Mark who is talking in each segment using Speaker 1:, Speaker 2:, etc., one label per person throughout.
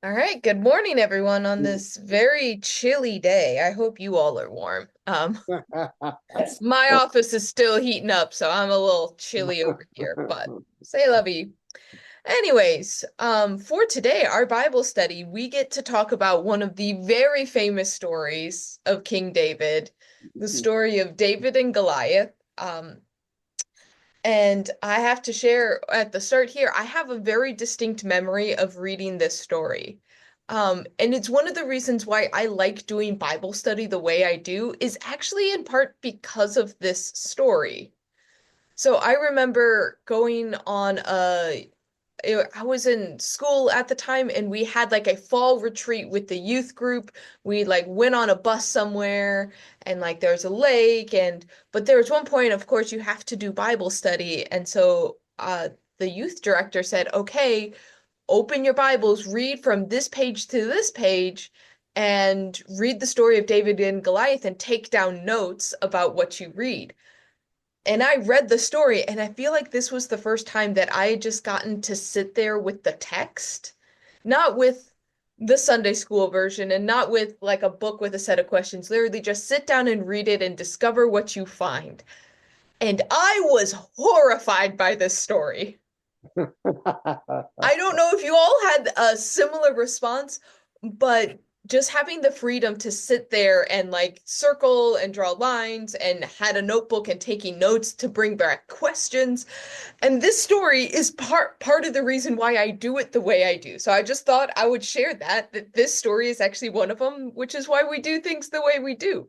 Speaker 1: All right, good morning, everyone, on this very chilly day. I hope you all are warm. My office is still heating up, so I'm a little chilly over here, but say la vie. Anyways, for today, our Bible study, we get to talk about one of the very famous stories of King David, the story of David and Goliath. And I have to share at the start here, I have a very distinct memory of reading this story. And it's one of the reasons why I like doing Bible study the way I do, is actually in part because of this story. So I remember going on I was in school at the time and we had like a fall retreat with the youth group. We like went on a bus somewhere and like there's a lake but there was one point, of course, you have to do Bible study. And so the youth director said, "Okay, open your Bibles, read from this page to this page and read the story of David and Goliath and take down notes about what you read." And I read the story, and I feel like this was the first time that I had just gotten to sit there with the text, not with the Sunday school version and not with like a book with a set of questions. Literally, just sit down and read it and discover what you find. And I was horrified by this story. I don't know if you all had a similar response, but just having the freedom to sit there and like circle and draw lines and had a notebook and taking notes to bring back questions. And this story is part of the reason why I do it the way I do. So I just thought I would share that this story is actually one of them, which is why we do things the way we do.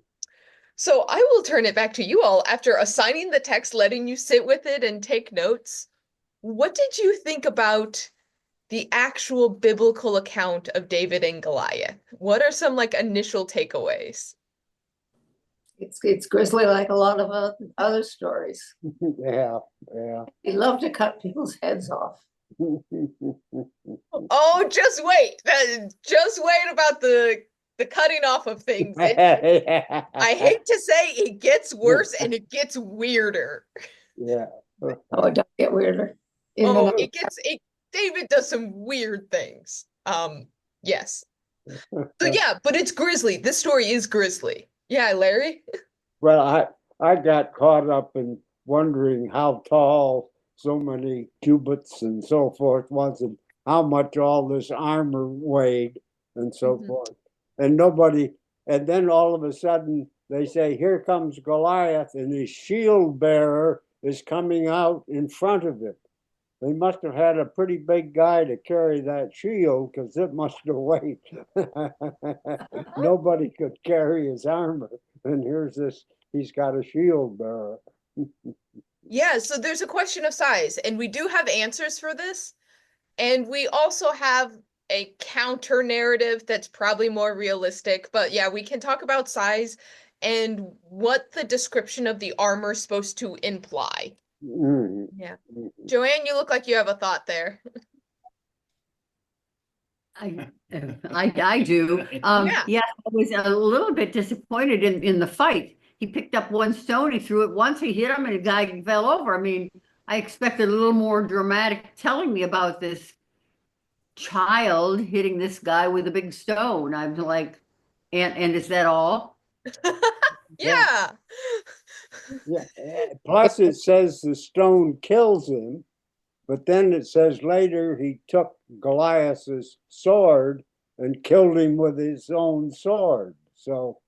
Speaker 1: So I will turn it back to you all after assigning the text, letting you sit with it and take notes. What did you think about the actual biblical account of David and Goliath? What are some like initial takeaways?
Speaker 2: It's grisly like a lot of other stories.
Speaker 3: Yeah, yeah.
Speaker 2: He loved to cut people's heads off.
Speaker 1: Oh, just wait about the cutting off of things. I hate to say it gets worse and it gets weirder.
Speaker 3: Yeah.
Speaker 2: Oh, it does get weirder.
Speaker 1: Oh, David does some weird things. Yes. So yeah, but it's grisly. This story is grisly. Yeah, Larry?
Speaker 3: Well, I got caught up in wondering how tall so many cubits and so forth was, and how much all this armor weighed, and so
Speaker 1: Mhm.
Speaker 3: forth. And nobody, and then all of a sudden they say, "Here comes Goliath, and his shield bearer is coming out in front of him." They must have had a pretty big guy to carry that shield because it must have weighed. Nobody could carry his armor. And here's this, he's got a shield bearer.
Speaker 1: Yeah, so there's a question of size, and we do have answers for this. And we also have a counter narrative that's probably more realistic. But yeah, we can talk about size and what the description of the armor is supposed to imply.
Speaker 3: Mm.
Speaker 1: Yeah. Joanne, you look like you have a thought there.
Speaker 4: I do.
Speaker 1: Yeah.
Speaker 4: Yeah, I was a little bit disappointed in the fight. He picked up one stone, he threw it once, he hit him, and the guy fell over. I mean, I expected a little more dramatic telling me about this child hitting this guy with a big stone. I'm like, and is that all?
Speaker 3: Yeah.
Speaker 1: Yeah.
Speaker 3: Yeah. Plus, it says the stone kills him, but then it says later he took Goliath's sword and killed him with his own sword. So,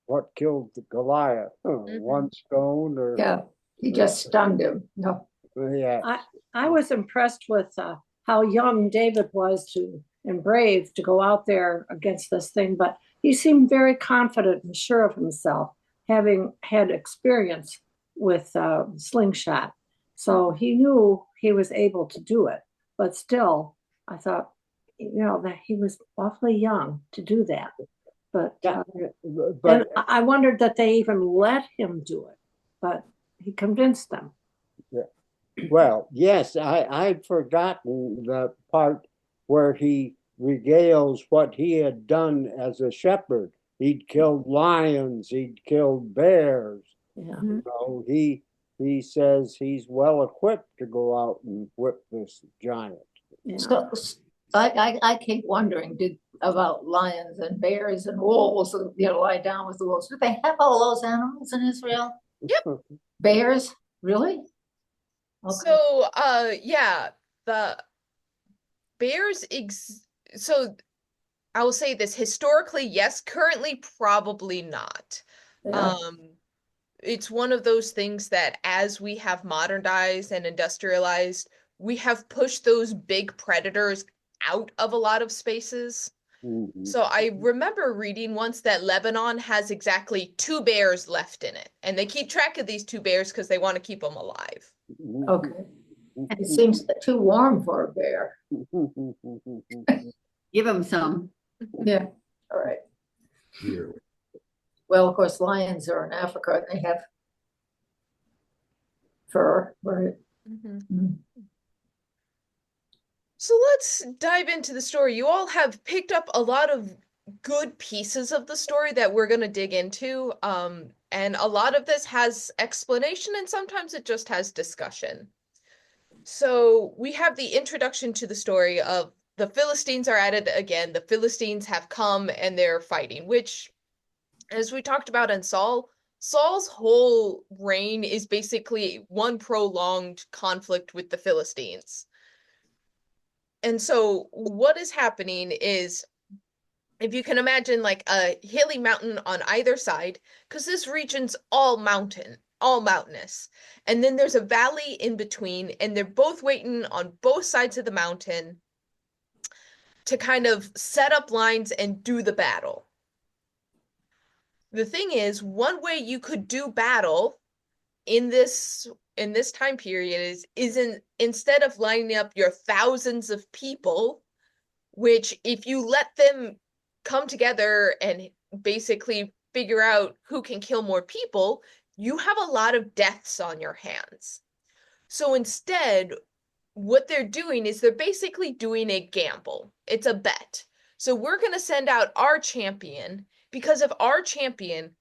Speaker 3: what killed the Goliath? One stone or
Speaker 2: Yeah, he just stunned him. No,
Speaker 3: yeah.
Speaker 5: I was impressed with how young David was and brave to go out there against this thing, but he seemed very confident and sure of himself, having had experience with slingshot. So he knew he was able to do it. But still, I thought, that he was awfully young to do that. But and I wondered that they even let him do it, but he convinced them.
Speaker 3: Yeah. Well, yes, I'd forgotten the part where he regales what he had done as a shepherd. He'd killed lions, he'd killed bears.
Speaker 5: Yeah.
Speaker 3: So he says he's well equipped to go out and whip this giant.
Speaker 5: Yeah.
Speaker 2: so I keep wondering, about lions and bears and wolves, lie down with the wolves. Do they have all those animals in Israel?
Speaker 1: Yep.
Speaker 2: Bears? Really? Okay.
Speaker 1: So, yeah, the bears so I will say this, historically, yes, currently probably not.
Speaker 2: Yeah.
Speaker 1: It's one of those things that as we have modernized and industrialized, we have pushed those big predators out of a lot of spaces.
Speaker 3: Mhm.
Speaker 1: So I remember reading once that Lebanon has exactly 2 bears left in it, and they keep track of these 2 bears because they want to keep them alive.
Speaker 2: Okay. It seems too warm for a bear.
Speaker 4: Give them some.
Speaker 2: Yeah. All right. Well, of course, lions are in Africa and they have fur, right?
Speaker 1: Mhm. So let's dive into the story. You all have picked up a lot of good pieces of the story that we're going to dig into. And a lot of this has explanation and sometimes it just has discussion. So we have the introduction to the story of the Philistines are at it again. The Philistines have come and they're fighting, which, as we talked about in Saul's whole reign is basically one prolonged conflict with the Philistines. And so what is happening is, if you can imagine like a hilly mountain on either side, because this region's all mountainous. And then there's a valley in between, and they're both waiting on both sides of the mountain to kind of set up lines and do the battle. The thing is, one way you could do battle in this time period is instead of lining up your thousands of people, which if you let them come together and basically figure out who can kill more people, you have a lot of deaths on your hands. So instead, what they're doing is they're basically doing a gamble. It's a bet. So we're going to send out our champion, because if our champion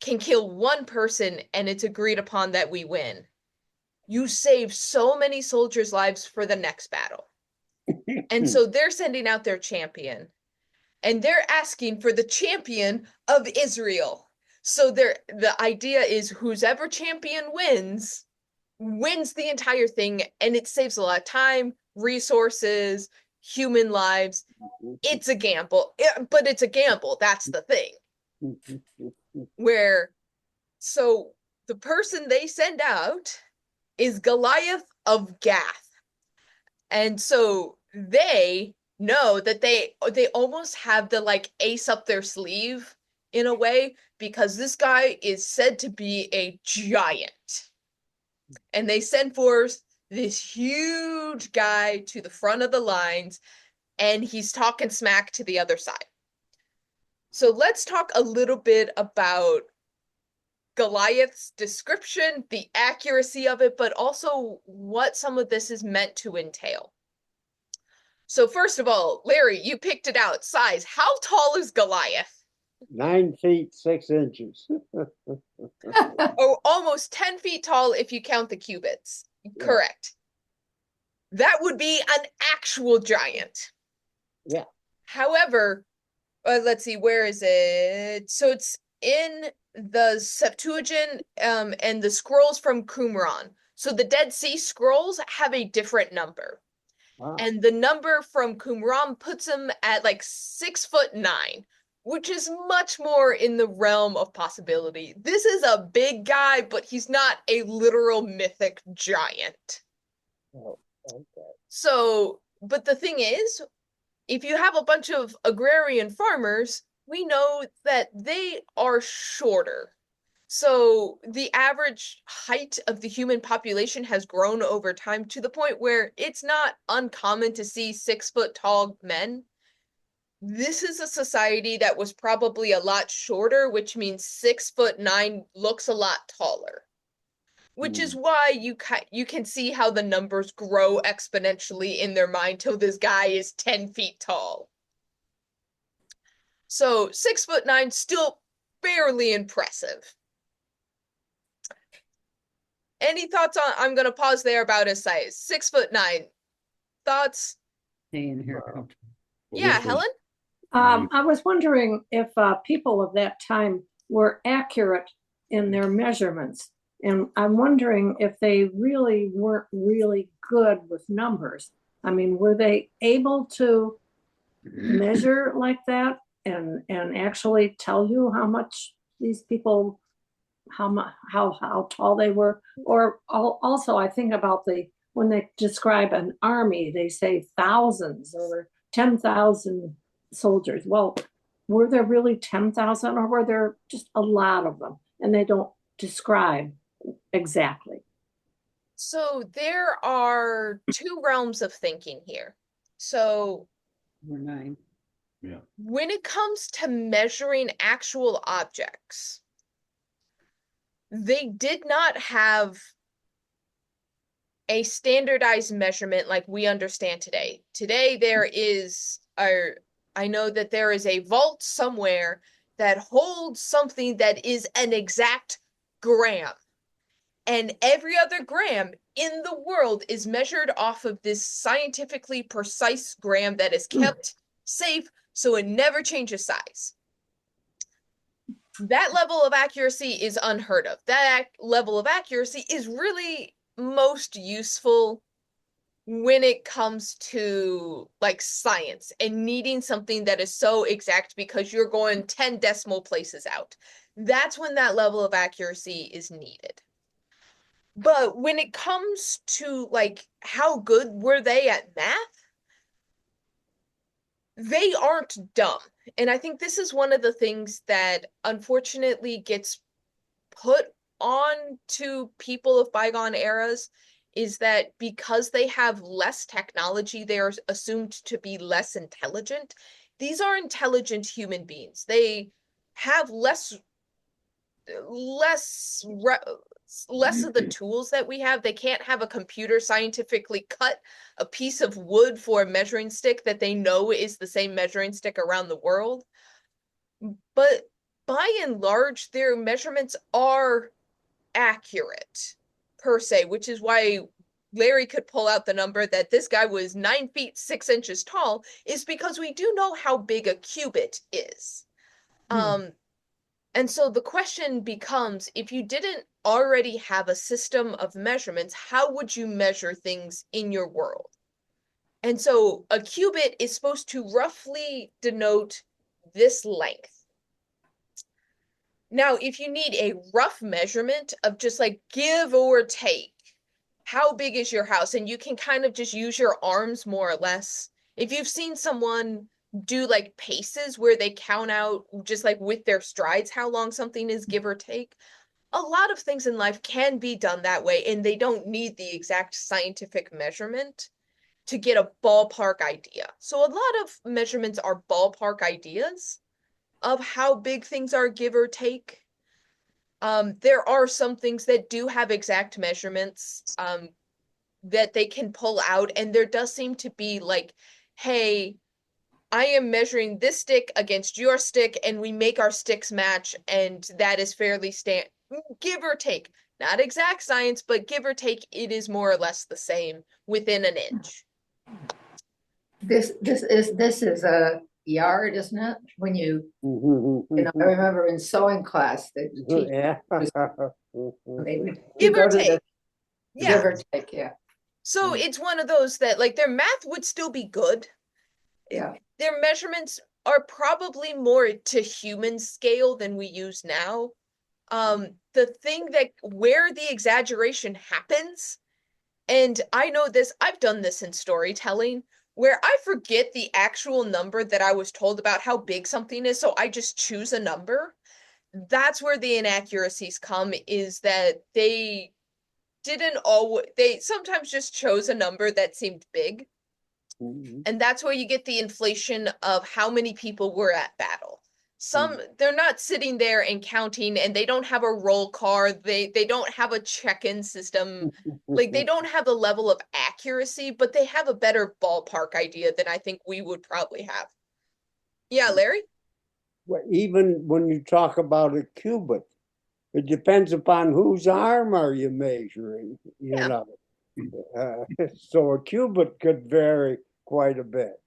Speaker 1: can kill one person and it's agreed upon that we win, you save so many soldiers' lives for the next battle. And so they're sending out their champion, and they're asking for the champion of Israel. So the idea is who's ever champion wins the entire thing, and it saves a lot of time, resources, human lives. It's a gamble, but it's a gamble. That's the thing. So the person they send out is Goliath of Gath. And so they know that they almost have the like ace up their sleeve in a way, because this guy is said to be a giant. And they send forth this huge guy to the front of the lines, and he's talking smack to the other side. So let's talk a little bit about Goliath's description, the accuracy of it, but also what some of this is meant to entail. So first of all, Larry, you picked it out. Size. How tall is Goliath?
Speaker 3: 9 feet 6 inches.
Speaker 1: Oh, almost 10 feet tall if you count the cubits. Yeah. Correct. That would be an actual giant.
Speaker 3: Yeah.
Speaker 1: However, let's see, where is it? So it's in the Septuagint and the scrolls from Qumran. So the Dead Sea Scrolls have a different number. Wow. And the number from Qumran puts him at like 6'9", which is much more in the realm of possibility. This is a big guy, but he's not a literal mythic giant.
Speaker 3: Oh, okay.
Speaker 1: So, but the thing is, if you have a bunch of agrarian farmers, we know that they are shorter. So the average height of the human population has grown over time to the point where it's not uncommon to see 6-foot tall men. This is a society that was probably a lot shorter, which means 6'9" looks a lot taller. Which is why you can see how the numbers grow exponentially in their mind till this guy is 10 feet tall. So 6'9", still fairly impressive. Any thoughts on, I'm going to pause there about his size. 6'9". Thoughts?
Speaker 4: Stay in here.
Speaker 1: Yeah, Helen?
Speaker 5: I was wondering if people of that time were accurate in their measurements. And I'm wondering if they really weren't really good with numbers. I mean, were they able to measure like that and actually tell you how much these people, how tall they were? Or also, I think about when they describe an army, they say thousands or 10,000 soldiers. Well, were there really 10,000 or were there just a lot of them? And they don't describe exactly.
Speaker 1: So there are two realms of thinking here. So
Speaker 4: We're 9.
Speaker 6: Yeah.
Speaker 1: when it comes to measuring actual objects, they did not have a standardized measurement like we understand today. Today there is I know that there is a vault somewhere that holds something that is an exact gram. And every other gram in the world is measured off of this scientifically precise gram that is kept safe so it never changes size. That level of accuracy is unheard of. That level of accuracy is really most useful when it comes to like science and needing something that is so exact because you're going 10 decimal places out. That's when that level of accuracy is needed. But when it comes to like how good were they at math, they aren't dumb. And I think this is one of the things that unfortunately gets put on to people of bygone eras is that because they have less technology, they are assumed to be less intelligent. These are intelligent human beings. They have less of the tools that we have. They can't have a computer scientifically cut a piece of wood for a measuring stick that they know is the same measuring stick around the world. But by and large, their measurements are accurate per se, which is why Larry could pull out the number that this guy was 9 feet 6 inches tall, is because we do know how big a cubit is. And so the question becomes, if you didn't already have a system of measurements, how would you measure things in your world? And so a cubit is supposed to roughly denote this length. Now, if you need a rough measurement of just like give or take, how big is your house? And you can kind of just use your arms more or less. If you've seen someone do like paces where they count out just like with their strides how long something is, give or take, a lot of things in life can be done that way, and they don't need the exact scientific measurement to get a ballpark idea. So a lot of measurements are ballpark ideas of how big things are, give or take. There are some things that do have exact measurements that they can pull out, and there does seem to be like, hey, I am measuring this stick against your stick, and we make our sticks match, and that is fairly give or take. Not exact science, but give or take, it is more or less the same within an inch.
Speaker 2: This is a yard, isn't it? When you know, I remember in sewing class the teacher they would
Speaker 1: Give or take. Yeah.
Speaker 2: Give or take, yeah.
Speaker 1: So it's one of those that like their math would still be good.
Speaker 2: Yeah.
Speaker 1: Their measurements are probably more to human scale than we use now. The thing that where the exaggeration happens, and I know this, I've done this in storytelling, where I forget the actual number that I was told about how big something is, so I just choose a number. That's where the inaccuracies come, is that they sometimes just chose a number that seemed big. And that's where you get the inflation of how many people were at battle. They're not sitting there and counting, and they don't have a roll card. They don't have a check-in system. Like, they don't have a level of accuracy, but they have a better ballpark idea than I think we would probably have. Yeah, Larry?
Speaker 3: Well, even when you talk about a cubit, it depends upon whose arm are you measuring, you know. So a cubit could vary quite a bit.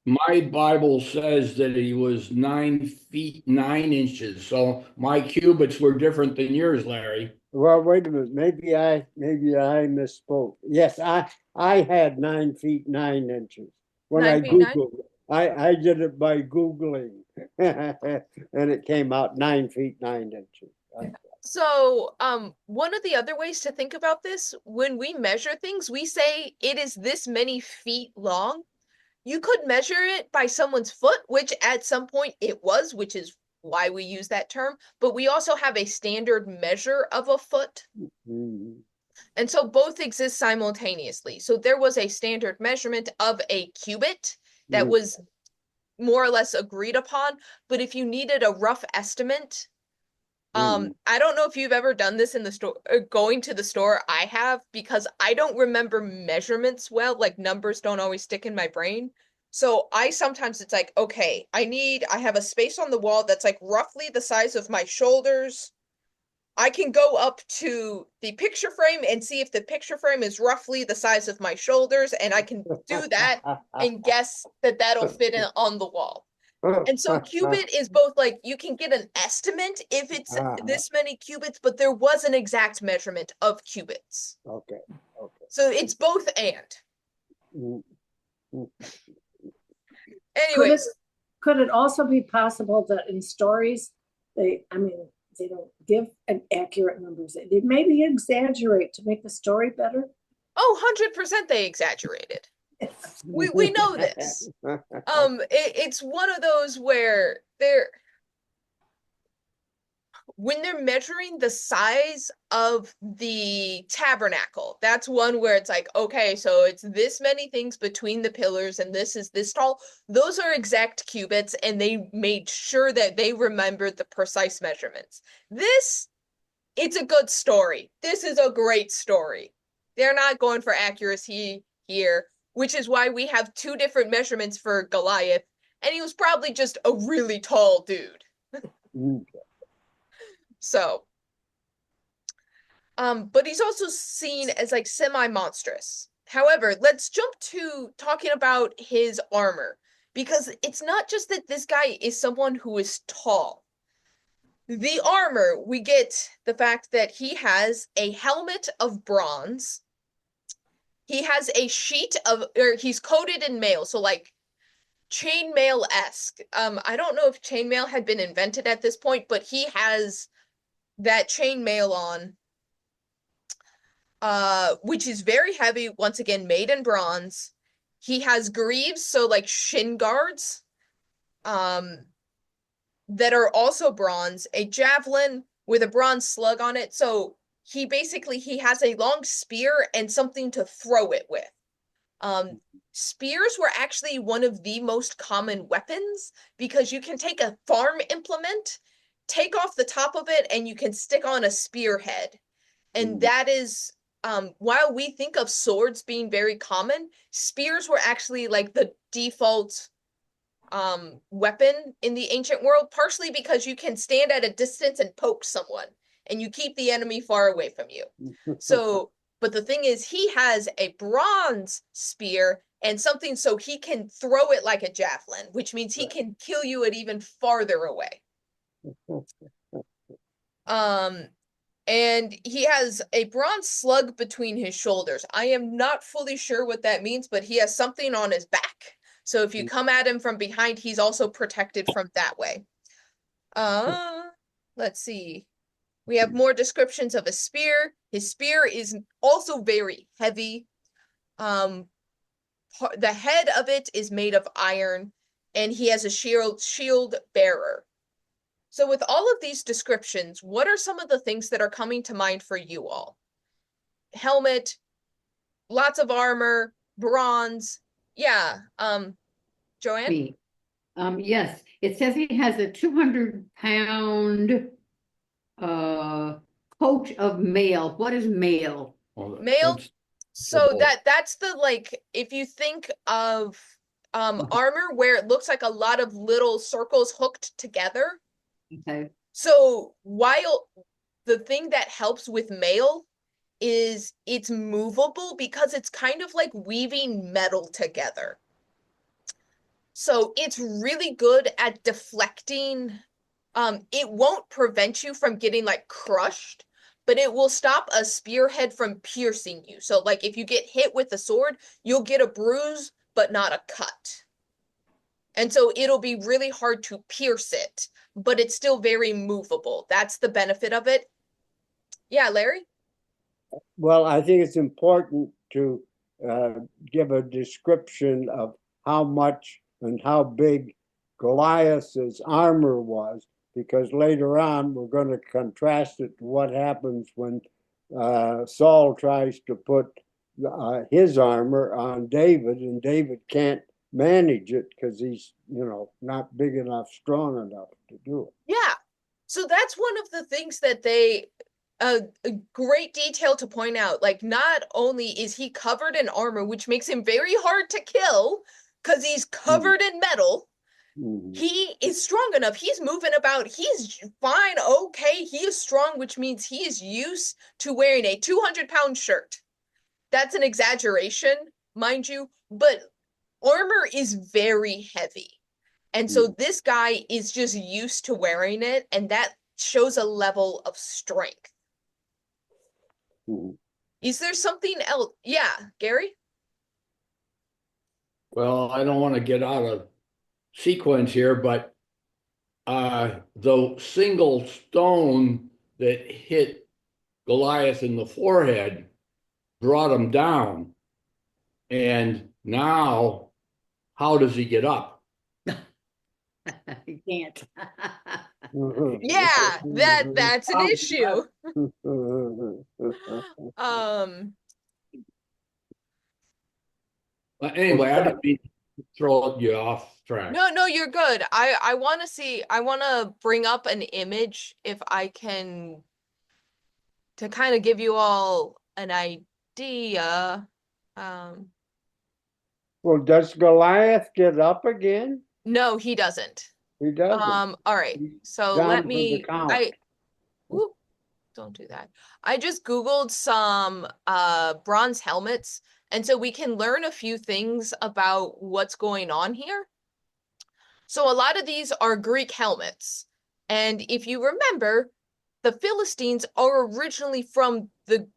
Speaker 6: My Bible says that he was 9 feet 9 inches. So my cubits were different than yours, Larry.
Speaker 3: Well, wait a minute. Maybe I misspoke. Yes, I had 9 feet 9 inches when
Speaker 1: 9
Speaker 3: I
Speaker 1: feet 9?
Speaker 3: Googled it. I did it by Googling, and it came out 9 feet 9 inches.
Speaker 1: So, one of the other ways to think about this, when we measure things, we say it is this many feet long. You could measure it by someone's foot, which at some point it was, which is why we use that term, but we also have a standard measure of a foot.
Speaker 3: Mhm.
Speaker 1: And so both exist simultaneously. So there was a standard measurement of a cubit that
Speaker 3: Mhm.
Speaker 1: was more or less agreed upon, but if you needed a rough estimate, I don't know if you've ever done this in the store, going to the store. I have, because I don't remember measurements well, like numbers don't always stick in my brain. So sometimes it's like, okay, I have a space on the wall that's like roughly the size of my shoulders. I can go up to the picture frame and see if the picture frame is roughly the size of my shoulders, and I can do that and guess that that'll fit on the wall. And so cubit is both like, you can get an estimate if it's this many cubits, but there was an exact measurement of cubits.
Speaker 3: Okay.
Speaker 1: So it's both and.
Speaker 3: Mhm.
Speaker 1: Anyways,
Speaker 5: Could it also be possible that in stories, they don't give an accurate numbers. They maybe exaggerate to make the story better.
Speaker 1: 100% they exaggerated. We know this. It's one of those where when they're measuring the size of the tabernacle, that's one where it's like, okay, so it's this many things between the pillars and this is this tall. Those are exact cubits, and they made sure that they remembered the precise measurements. It's a good story. This is a great story. They're not going for accuracy here, which is why we have two different measurements for Goliath, and he was probably just a really tall dude. So, but he's also seen as like semi-monstrous. However, let's jump to talking about his armor, because it's not just that this guy is someone who is tall. The armor, we get the fact that he has a helmet of bronze. He has a sheet of, or he's coated in mail, so like chainmail-esque. I don't know if chainmail had been invented at this point, but he has that chainmail on, which is very heavy, once again, made in bronze. He has greaves, so like shin guards, that are also bronze, a javelin with a bronze slug on it. So he has a long spear and something to throw it with. Spears were actually one of the most common weapons, because you can take a farm implement, take off the top of it, and you can stick on a spearhead. And that is, while we think of swords being very common, spears were actually like the default weapon in the ancient world, partially because you can stand at a distance and poke someone, and you keep the enemy far away from you. So, but the thing is, he has a bronze spear and something so he can throw it like a javelin, which means he can kill you at even farther away. And he has a bronze slug between his shoulders. I am not fully sure what that means, but he has something on his back. So if you come at him from behind, he's also protected from that way. Let's see. We have more descriptions of a spear. His spear is also very heavy. The head of it is made of iron, and he has a shield bearer. So with all of these descriptions, what are some of the things that are coming to mind for you all? Helmet, lots of armor, bronze. Yeah. Joanne?
Speaker 4: Me. Yes, it says he has a 200-pound coat of mail. What is mail?
Speaker 1: Mail. So that's the, like, if you think of armor where it looks like a lot of little circles hooked together.
Speaker 4: Okay.
Speaker 1: So while the thing that helps with mail is it's movable because it's kind of like weaving metal together. So it's really good at deflecting. It won't prevent you from getting like crushed, but it will stop a spearhead from piercing you. So like if you get hit with a sword, you'll get a bruise, but not a cut. And so it'll be really hard to pierce it, but it's still very movable. That's the benefit of it. Yeah, Larry?
Speaker 3: Well, I think it's important to give a description of how much and how big Goliath's armor was, because later on we're going to contrast it to what happens when Saul tries to put his armor on David, and David can't manage it because he's, not big enough, strong enough to do it.
Speaker 1: Yeah. So that's one of the things that they a great detail to point out. Like, not only is he covered in armor, which makes him very hard to kill because he's covered in metal, he is strong enough. He's moving about. He's fine. Okay. He is strong, which means he is used to wearing a 200-pound shirt. That's an exaggeration, mind you, but armor is very heavy. And so this guy is just used to wearing it, and that shows a level of strength. Is there something else? Yeah, Gary?
Speaker 6: Well, I don't want to get out of sequence here, but the single stone that hit Goliath in the forehead brought him down. And now, how does he get up?
Speaker 4: He can't.
Speaker 1: Yeah, that's an issue.
Speaker 6: But anyway, I didn't mean to throw you off track.
Speaker 1: No, you're good. I want to bring up an image if I can, to kind of give you all an idea.
Speaker 3: Well, does Goliath get up again?
Speaker 1: No, he doesn't.
Speaker 3: He doesn't.
Speaker 1: All right. So
Speaker 3: Down
Speaker 1: let
Speaker 3: for
Speaker 1: me
Speaker 3: the count.
Speaker 1: whoop, don't do that. I just Googled some bronze helmets, and so we can learn a few things about what's going on here. So a lot of these are Greek helmets. And if you remember, the Philistines are originally from the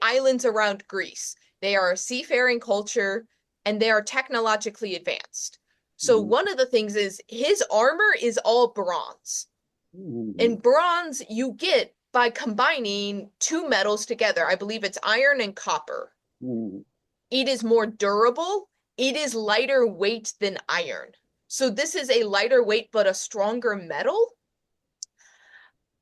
Speaker 1: islands around Greece. They are a seafaring culture, and they are technologically advanced. So one of the things is his armor is all bronze. And bronze you get by combining two metals together. I believe it's iron and copper. It is more durable. It is lighter weight than iron. So this is a lighter weight but a stronger metal.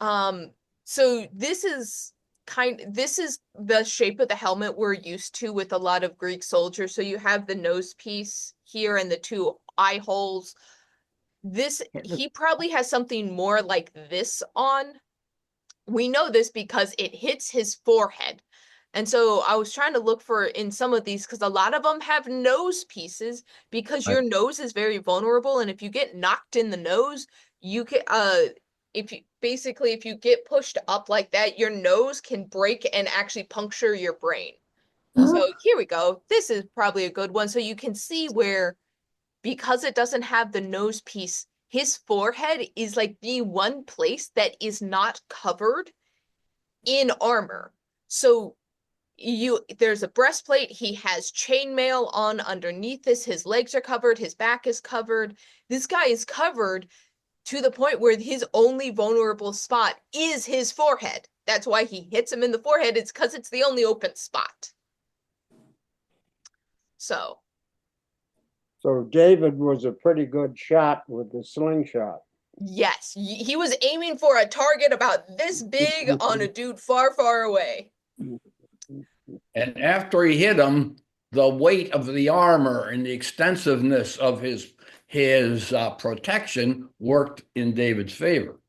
Speaker 1: So this is the shape of the helmet we're used to with a lot of Greek soldiers. So you have the nose piece here and the two eye holes. He probably has something more like this on. We know this because it hits his forehead. And so I was trying to look for in some of these, because a lot of them have nose pieces, because your nose is very vulnerable. And if you get knocked in the nose, you can, if you get pushed up like that, your nose can break and actually puncture your brain. So here we go. This is probably a good one. So you can see where, because it doesn't have the nose piece, his forehead is like the one place that is not covered in armor. So there's a breastplate, he has chainmail on underneath this, his legs are covered, his back is covered. This guy is covered to the point where his only vulnerable spot is his forehead. That's why he hits him in the forehead. It's because it's the only open spot. So
Speaker 3: David was a pretty good shot with the slingshot.
Speaker 1: yes, he was aiming for a target about this big on a dude far, far away.
Speaker 6: And after he hit him, the weight of the armor and the extensiveness of his protection worked in David's favor.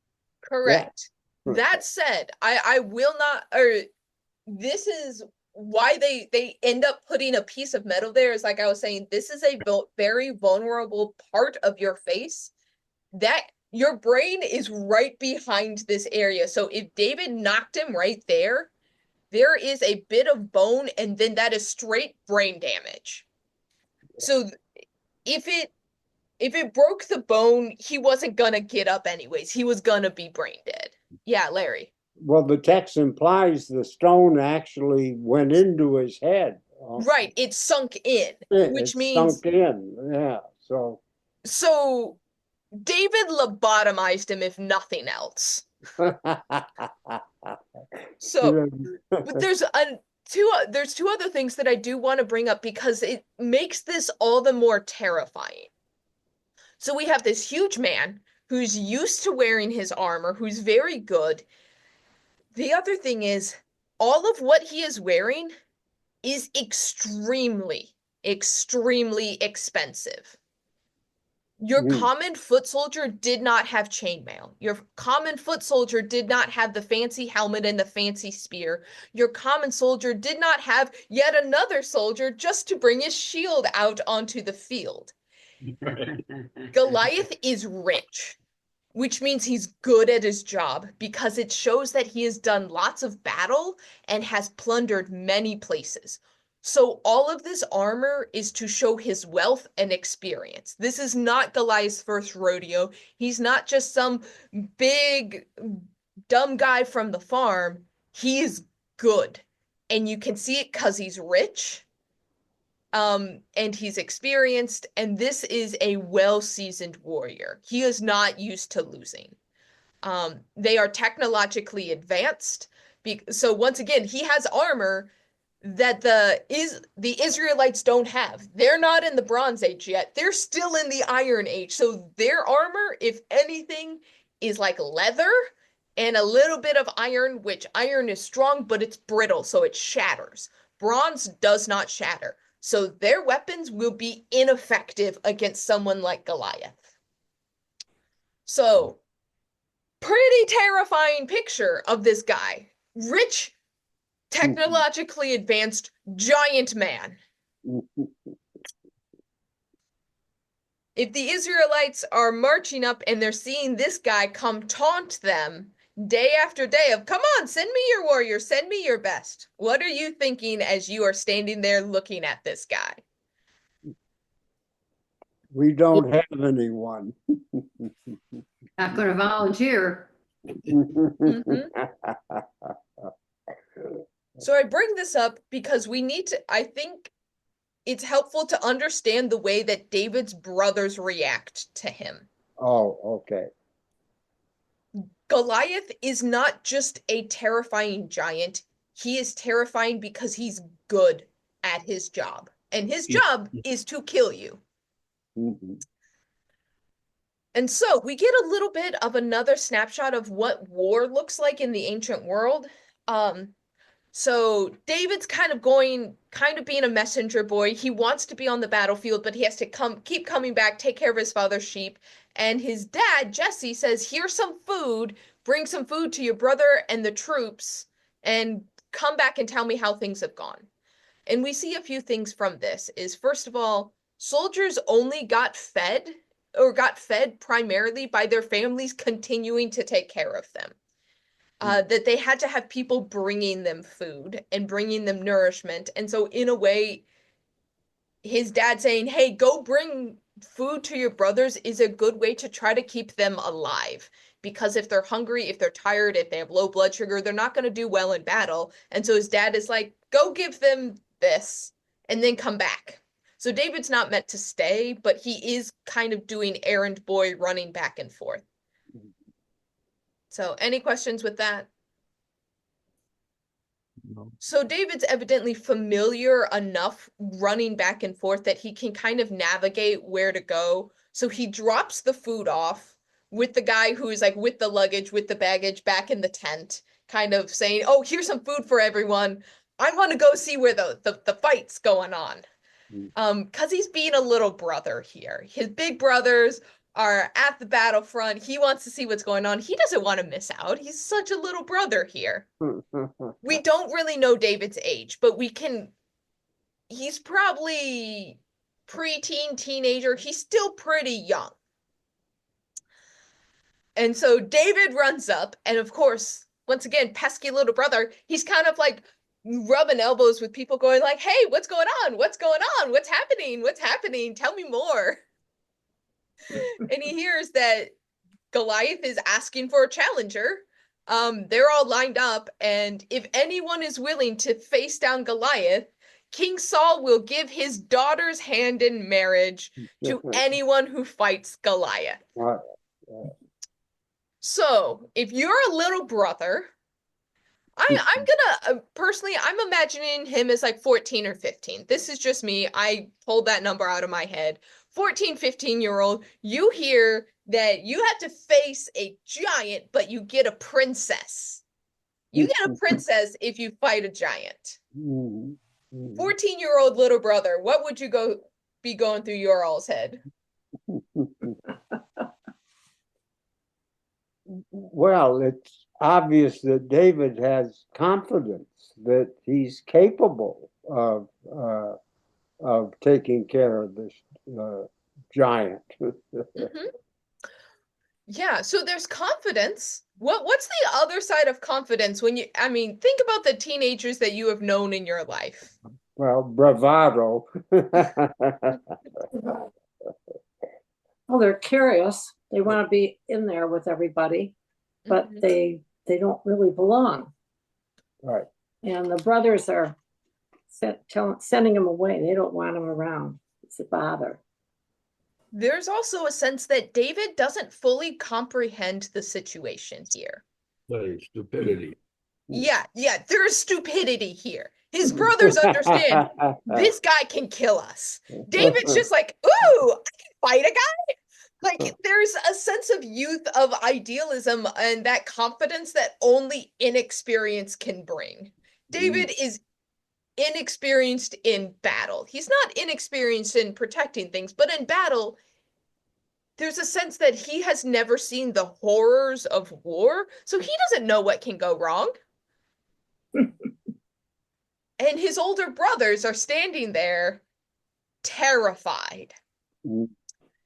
Speaker 1: Correct. Yeah. That said, I will not, or this is why they end up putting a piece of metal there, is like I was saying, this is a very vulnerable part of your face, that your brain is right behind this area. So if David knocked him right there, there is a bit of bone, and then that is straight brain damage. So if it broke the bone, he wasn't gonna get up anyways. He was gonna be brain dead. Yeah, Larry.
Speaker 3: Well, the text implies the stone actually went into his head.
Speaker 1: Right, it sunk in, which
Speaker 3: It
Speaker 1: means
Speaker 3: sunk in. Yeah.
Speaker 1: so David lobotomized him, if nothing else. So, but there's two other things that I do want to bring up because it makes this all the more terrifying. So we have this huge man who's used to wearing his armor, who's very good. The other thing is, all of what he is wearing is extremely, extremely expensive. Your common foot soldier did not have chainmail. Your common foot soldier did not have the fancy helmet and the fancy spear. Your common soldier did not have yet another soldier just to bring his shield out onto the field. Goliath is rich, which means he's good at his job because it shows that he has done lots of battle and has plundered many places. So all of this armor is to show his wealth and experience. This is not Goliath's first rodeo. He's not just some big, dumb guy from the farm. He is good. And you can see it because he's rich. And he's experienced, and this is a well-seasoned warrior. He is not used to losing. They are technologically advanced. So once again, he has armor that the Israelites don't have. They're not in the Bronze Age yet. They're still in the Iron Age. So their armor, if anything, is like leather and a little bit of iron, which iron is strong, but it's brittle, so it shatters. Bronze does not shatter. So their weapons will be ineffective against someone like Goliath. So, pretty terrifying picture of this guy. Rich, technologically advanced, giant man. If the Israelites are marching up and they're seeing this guy come taunt them day after day of, come on, send me your warriors, send me your best. What are you thinking as you are standing there looking at this guy?
Speaker 3: We don't have anyone.
Speaker 4: Not going to volunteer.
Speaker 1: So I bring this up because I think it's helpful to understand the way that David's brothers react to him.
Speaker 3: Oh, okay.
Speaker 1: Goliath is not just a terrifying giant. He is terrifying because he's good at his job. And his job is to kill you. And so we get a little bit of another snapshot of what war looks like in the ancient world. So David's kind of being a messenger boy. He wants to be on the battlefield, but he has to keep coming back, take care of his father's sheep. And his dad, Jesse, says, here's some food, bring some food to your brother and the troops, and come back and tell me how things have gone. And we see a few things from this is, first of all, soldiers only got fed primarily by their families continuing to take care of them. That they had to have people bringing them food and bringing them nourishment. And so in a way, his dad saying, hey, go bring food to your brothers is a good way to try to keep them alive. Because if they're hungry, if they're tired, if they have low blood sugar, they're not going to do well in battle. And so his dad is like, go give them this and then come back. So David's not meant to stay, but he is kind of doing errand boy running back and forth. So any questions with that? No. So David's evidently familiar enough running back and forth that he can kind of navigate where to go. So he drops the food off with the guy who is like with the luggage, with the baggage back in the tent, kind of saying, oh, here's some food for everyone. I want to go see where the fight's going on. Because he's being a little brother here. His big brothers are at the battlefront. He wants to see what's going on. He doesn't want to miss out. He's such a little brother here. We don't really know David's age, but he's probably preteen, teenager. He's still pretty young. And so David runs up, and of course, once again, pesky little brother, he's kind of like rubbing elbows with people going like, hey, what's going on? What's going on? What's happening? What's happening? Tell me more. And he hears that Goliath is asking for a challenger. They're all lined up, and if anyone is willing to face down Goliath, King Saul will give his daughter's hand in marriage to anyone who fights Goliath. So, if you're a little brother, I'm gonna personally, I'm imagining him as like 14 or 15. This is just me. I pulled that number out of my head. 14, 15-year-old, you hear that you have to face a giant, but you get a princess. You get a princess if you fight a giant. 14-year-old little brother, what would you be going through your all's head?
Speaker 3: Well, it's obvious that David has confidence that he's capable of taking care of this giant.
Speaker 1: Yeah, so there's confidence. What's the other side of confidence when I mean, think about the teenagers that you have known in your life.
Speaker 3: Well, bravado.
Speaker 5: Well, they're curious. They want to be in there with everybody, but they don't really belong.
Speaker 3: Right.
Speaker 5: And the brothers are sending them away. They don't want them around. It's a bother.
Speaker 1: There's also a sense that David doesn't fully comprehend the situation here.
Speaker 6: Stupidity.
Speaker 1: Yeah, there's stupidity here. His brothers understand this guy can kill us. David's just like, ooh, I can fight a guy. Like, there's a sense of youth, of idealism, and that confidence that only inexperience can bring. David is inexperienced in battle. He's not inexperienced in protecting things, but in battle, there's a sense that he has never seen the horrors of war, so he doesn't know what can go wrong. And his older brothers are standing there terrified.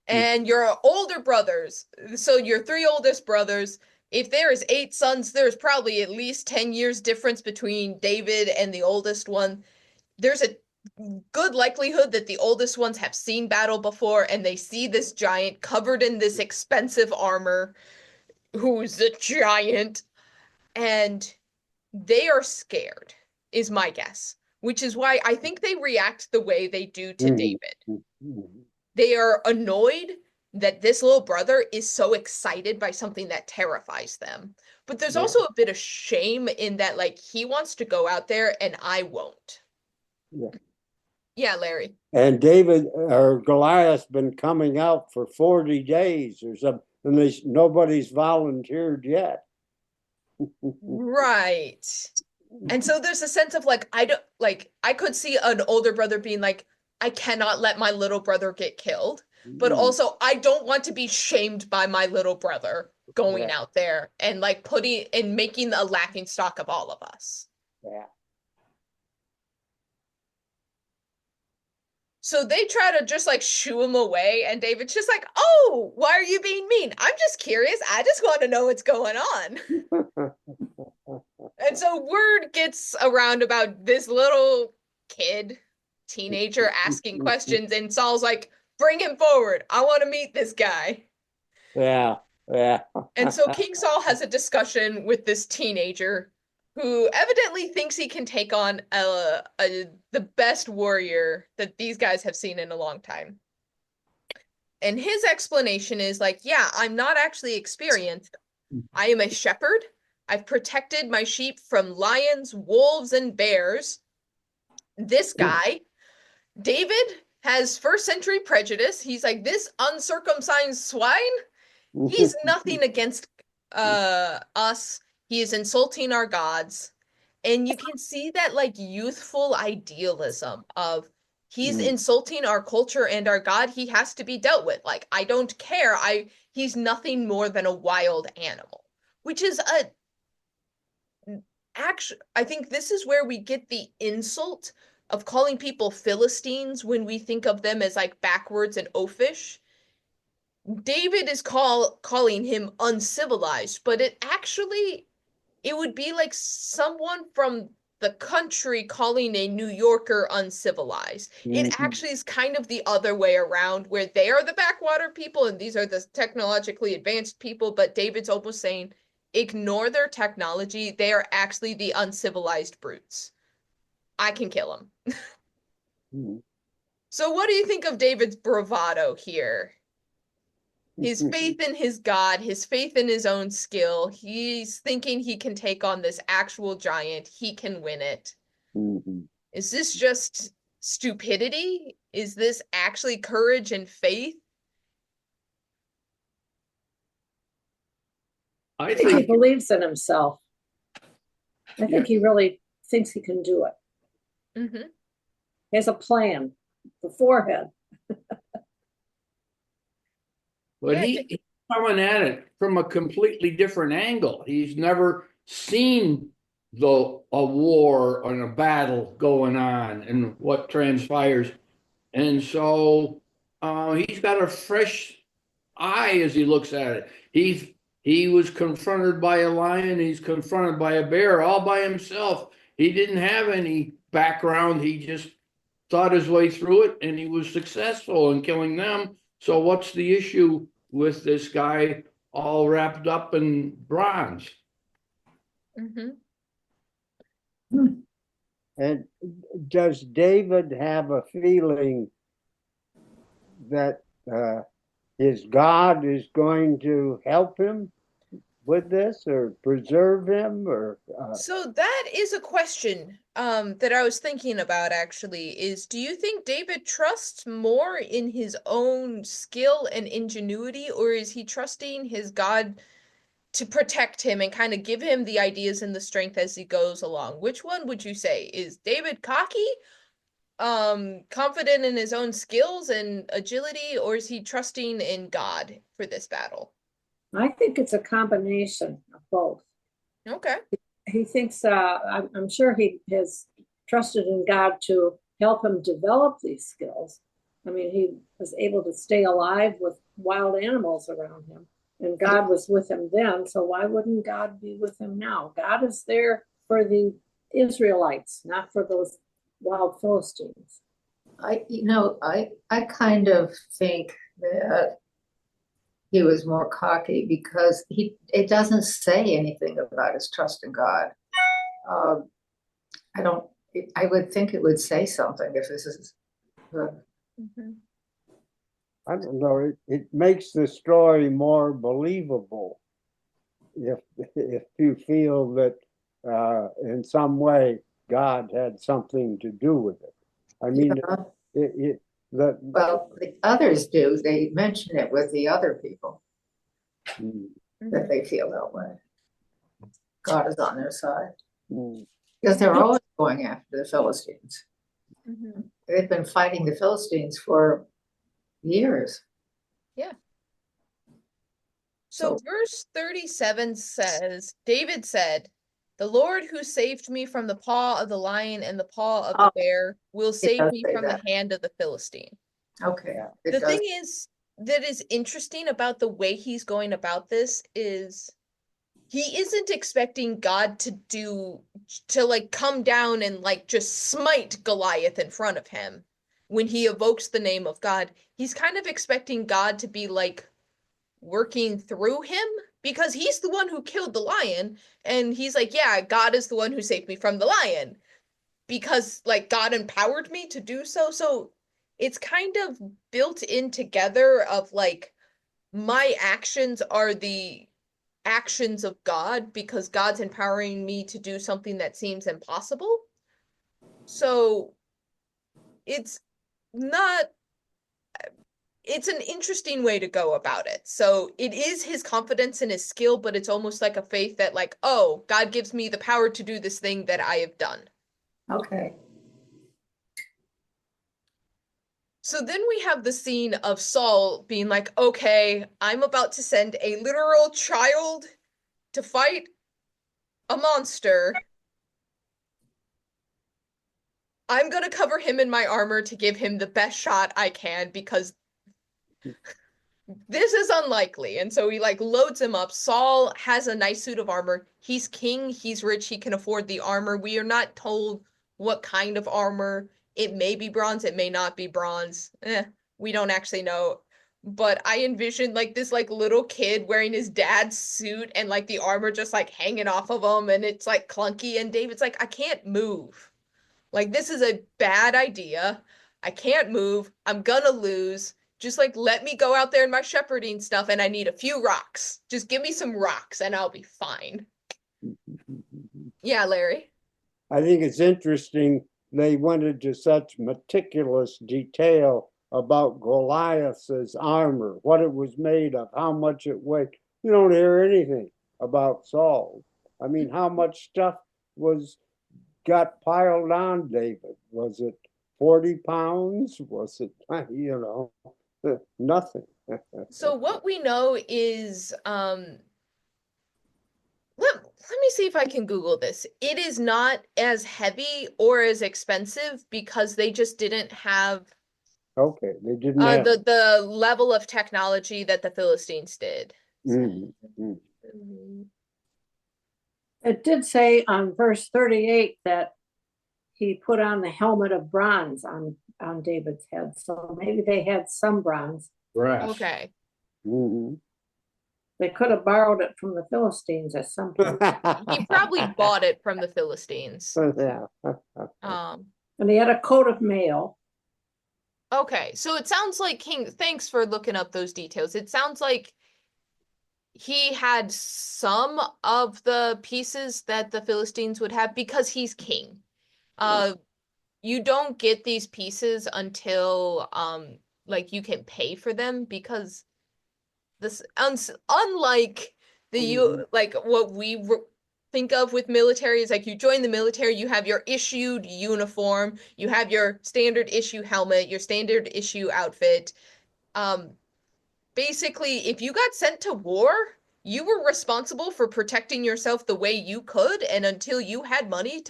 Speaker 1: And your older brothers, so your three oldest brothers, if there is 8 sons, there's probably at least 10 years difference between David and the oldest one. There's a good likelihood that the oldest ones have seen battle before, and they see this giant covered in this expensive armor, who's a giant, and they are scared, is my guess, which is why I think they react the way they do to David. They are annoyed that this little brother is so excited by something that terrifies them. But there's also a bit of shame in that, like, he wants to go out there and I won't. Yeah, Larry.
Speaker 3: And David or Goliath's been coming out for 40 days or something, and nobody's volunteered yet.
Speaker 1: Right. And so there's a sense of like, I could see an older brother being like, I cannot let my little brother get killed, but also I don't want to be shamed by my little brother going out there and like making a laughing stock of all of us.
Speaker 3: Yeah.
Speaker 1: So they try to just like shoo him away, and David's just like, oh, why are you being mean? I'm just curious. I just want to know what's going on. And so word gets around about this little teenager asking questions, and Saul's like, bring him forward. I want to meet this guy.
Speaker 3: Yeah.
Speaker 1: And so King Saul has a discussion with this teenager who evidently thinks he can take on the best warrior that these guys have seen in a long time. And his explanation is like, yeah, I'm not actually experienced. I am a shepherd. I've protected my sheep from lions, wolves, and bears. This guy, David, has first century prejudice. He's like, this uncircumcised swine, he's nothing against us. He is insulting our gods. And you can see that like youthful idealism of he's insulting our culture and our God. He has to be dealt with. Like, I don't care. He's nothing more than a wild animal, which is I think this is where we get the insult of calling people Philistines when we think of them as like backwards and oafish. David is calling him uncivilized, but it would be like someone from the country calling a New Yorker uncivilized. It actually is kind of the other way around, where they are the backwater people and these are the technologically advanced people, but David's almost saying, ignore their technology. They are actually the uncivilized brutes. I can kill them. So what do you think of David's bravado here? His faith in his God, his faith in his own skill. He's thinking he can take on this actual giant. He can win it. Is this just stupidity? Is this actually courage and faith?
Speaker 5: I think he believes in himself. I think he really thinks he can do it. He has a plan, the forehead.
Speaker 6: But he's coming at it from a completely different angle. He's never seen a war and a battle going on and what transpires. And so he's got a fresh eye as he looks at it. He was confronted by a lion. He's confronted by a bear all by himself. He didn't have any background. He just thought his way through it, and he was successful in killing them. So what's the issue with this guy all wrapped up in bronze?
Speaker 3: And does David have a feeling that his God is going to help him with this or preserve him? Or
Speaker 1: So that is a question that I was thinking about actually, is do you think David trusts more in his own skill and ingenuity, or is he trusting his God to protect him and kind of give him the ideas and the strength as he goes along? Which one would you say? Is David cocky, confident in his own skills and agility, or is he trusting in God for this battle?
Speaker 5: I think it's a combination of both.
Speaker 1: Okay.
Speaker 5: He thinks, I'm sure he has trusted in God to help him develop these skills. I mean, he was able to stay alive with wild animals around him, and God was with him then. So why wouldn't God be with him now? God is there for the Israelites, not for those wild Philistines.
Speaker 2: I kind of think that he was more cocky because it doesn't say anything about his trust in God. I would think it would say something if this is
Speaker 3: I don't know, it makes the story more believable if you feel that in some way God had something to do with it. I mean,
Speaker 2: well, the others do. They mention it with the other people that they feel that way. God is on their side because they're always going after the Philistines. They've been fighting the Philistines for years.
Speaker 1: Yeah. So verse 37 says, David said, "The Lord who saved me from the paw of the lion and the paw of the bear will save me from the hand of the Philistine."
Speaker 2: Okay.
Speaker 1: The thing is that is interesting about the way he's going about this is he isn't expecting God to like come down and like just smite Goliath in front of him when he evokes the name of God. He's kind of expecting God to be like working through him because he's the one who killed the lion, and he's like, yeah, God is the one who saved me from the lion because like God empowered me to do so. So it's kind of built in together of like my actions are the actions of God because God's empowering me to do something that seems impossible. So it's not it's an interesting way to go about it. So it is his confidence in his skill, but it's almost like a faith that like, oh, God gives me the power to do this thing that I have done.
Speaker 2: Okay.
Speaker 1: So then we have the scene of Saul being like, okay, I'm about to send a literal child to fight a monster. I'm gonna cover him in my armor to give him the best shot I can because this is unlikely. And so he like loads him up. Saul has a nice suit of armor. He's king, he's rich, he can afford the armor. We are not told what kind of armor. It may be bronze, it may not be bronze. We don't actually know. But I envisioned like this like little kid wearing his dad's suit and like the armor just like hanging off of him, and it's like clunky, and David's like, I can't move. Like, this is a bad idea. I can't move. I'm gonna lose. Just like let me go out there in my shepherding stuff, and I need a few rocks. Just give me some rocks and I'll be fine. Yeah, Larry.
Speaker 3: I think it's interesting they went into such meticulous detail about Goliath's armor, what it was made of, how much it weighed. You don't hear anything about Saul. I mean, how much stuff got piled on David? Was it 40 pounds? Was it, nothing?
Speaker 1: So what we know is let me see if I can Google this. It is not as heavy or as expensive because they just didn't have
Speaker 3: Okay, they didn't have.
Speaker 1: the level of technology that the Philistines did.
Speaker 5: It did say on verse 38 that he put on the helmet of bronze on David's head. So maybe they had some bronze.
Speaker 6: Brass.
Speaker 1: Okay.
Speaker 5: They could have borrowed it from the Philistines at some point.
Speaker 1: He probably bought it from the Philistines.
Speaker 3: Yeah.
Speaker 5: And he had a coat of mail.
Speaker 1: Okay, so it sounds like thanks for looking up those details. It sounds like he had some of the pieces that the Philistines would have because he's king. You don't get these pieces until like you can pay for them, because this unlike like what we think of with military is like you join the military, you have your issued uniform, you have your standard issue helmet, your standard issue outfit. Basically, if you got sent to war, you were responsible for protecting yourself the way you could, and until you had money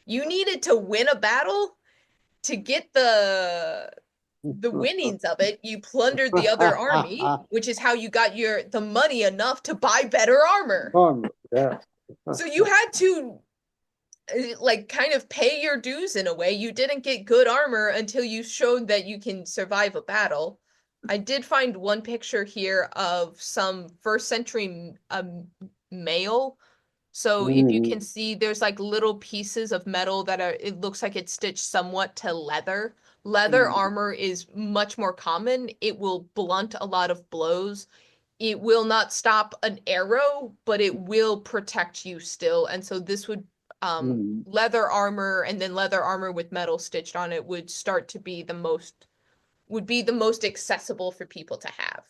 Speaker 1: you needed to win a battle to get the winnings of it. You plundered the other army, which is how you got the money enough to buy better armor.
Speaker 3: Yeah.
Speaker 1: So you had to like kind of pay your dues in a way. You didn't get good armor until you showed that you can survive a battle. I did find one picture here of some first century mail. So if you can see, there's like little pieces of metal that it looks like it's stitched somewhat to leather. Leather armor is much more common. It will blunt a lot of blows. It will not stop an arrow, but it will protect you still. And so this would leather armor, and then leather armor with metal stitched on it would start to be the most accessible for people to have.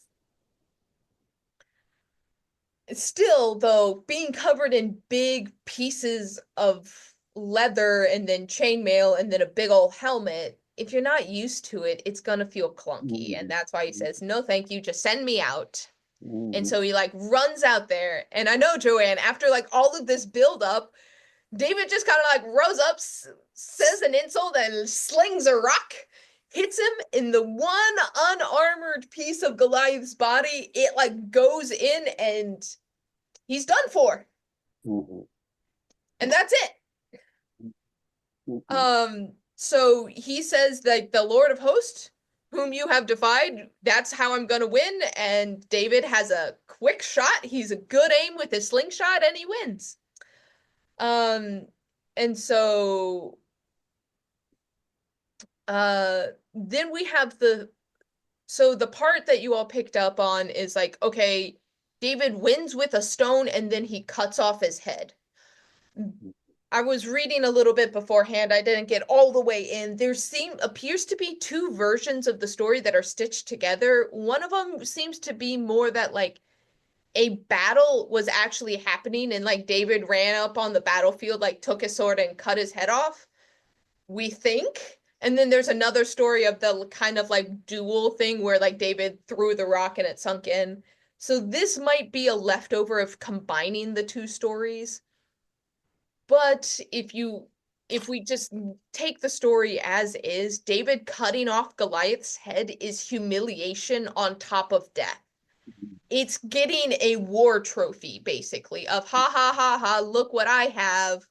Speaker 1: Still, though, being covered in big pieces of leather and then chainmail and then a big old helmet, if you're not used to it, it's gonna feel clunky. And that's why he says, no, thank you, just send me out. And so he like runs out there. And I know, Joanne, after like all of this buildup, David just kind of like rose up, says an insult, and slings a rock, hits him in the one unarmored piece of Goliath's body. It like goes in and he's done for. And that's it. So he says that the Lord of Hosts, whom you have defied, that's how I'm gonna win. And David has a quick shot. He's a good aim with his slingshot, and he wins. And so then we have the part that you all picked up on is like, okay, David wins with a stone and then he cuts off his head. I was reading a little bit beforehand. I didn't get all the way in. There appears to be two versions of the story that are stitched together. One of them seems to be more that like a battle was actually happening and like David ran up on the battlefield, like took his sword and cut his head off, we think. And then there's another story of the kind of like duel thing where like David threw the rock and it sunk in. So this might be a leftover of combining the two stories. But if if we just take the story as is, David cutting off Goliath's head is humiliation on top of death. It's getting a war trophy, basically, of ha ha ha ha, look what I have.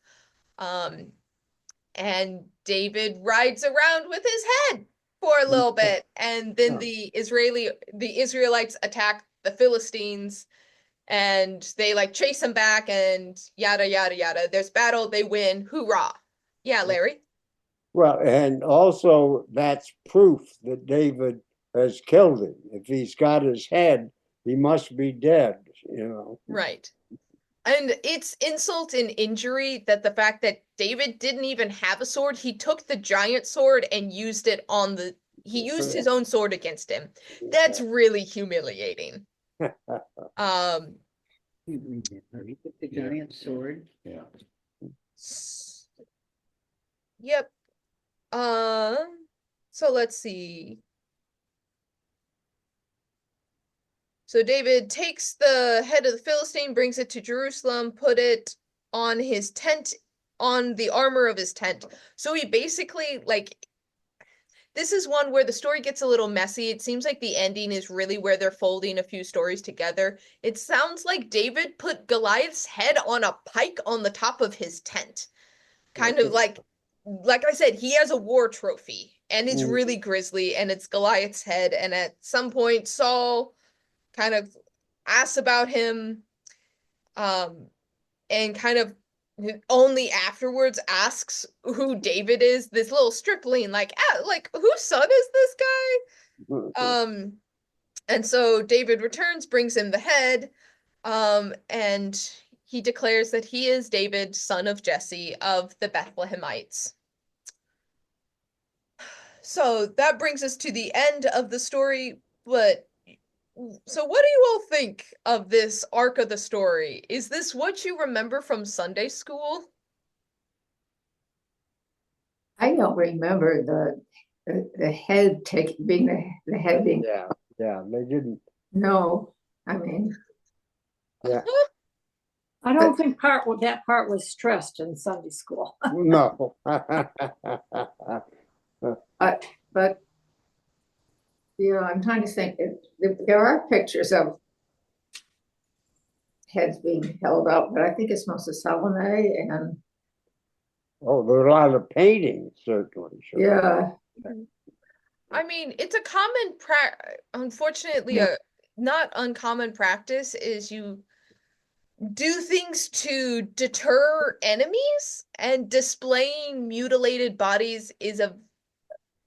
Speaker 1: And David rides around with his head for a little bit, and then the Israelites attack the Philistines, and they like chase them back, and yada yada yada. There's battle, they win, hoorah! Yeah, Larry.
Speaker 3: Well, and also that's proof that David has killed him. If he's got his head, he must be dead, you know.
Speaker 1: Right. And it's insult and injury that the fact that David didn't even have a sword, he took the giant sword and used it on he used his own sword against him. That's really humiliating.
Speaker 4: He took the giant sword.
Speaker 6: Yeah.
Speaker 1: Yep. So let's see. So David takes the head of the Philistine, brings it to Jerusalem, put it on his tent, on the armor of his tent. So he basically, like, this is one where the story gets a little messy. It seems like the ending is really where they're folding a few stories together. It sounds like David put Goliath's head on a pike on the top of his tent. Kind of like I said, he has a war trophy, and it's really grisly, and it's Goliath's head. And at some point, Saul kind of asks about him, and kind of only afterwards asks who David is, this little stripling, like whose son is this guy? And so David returns, brings him the head, and he declares that he is David, son of Jesse of the Bethlehemites. So that brings us to the end of the story, but so what do you all think of this arc of the story? Is this what you remember from Sunday school?
Speaker 2: I don't remember the head being the head being.
Speaker 3: Yeah, they didn't.
Speaker 2: No, I mean.
Speaker 3: Yeah.
Speaker 5: I don't think that part was stressed in Sunday school.
Speaker 3: No.
Speaker 2: But you know, I'm trying to think. There are pictures of heads being held up, but I think it's mostly Salome and.
Speaker 3: Oh, there are a lot of paintings, certainly. Sure.
Speaker 2: Yeah.
Speaker 1: I mean, it's a common unfortunately,
Speaker 2: Yeah.
Speaker 1: a not uncommon practice is you do things to deter enemies, and displaying mutilated bodies is a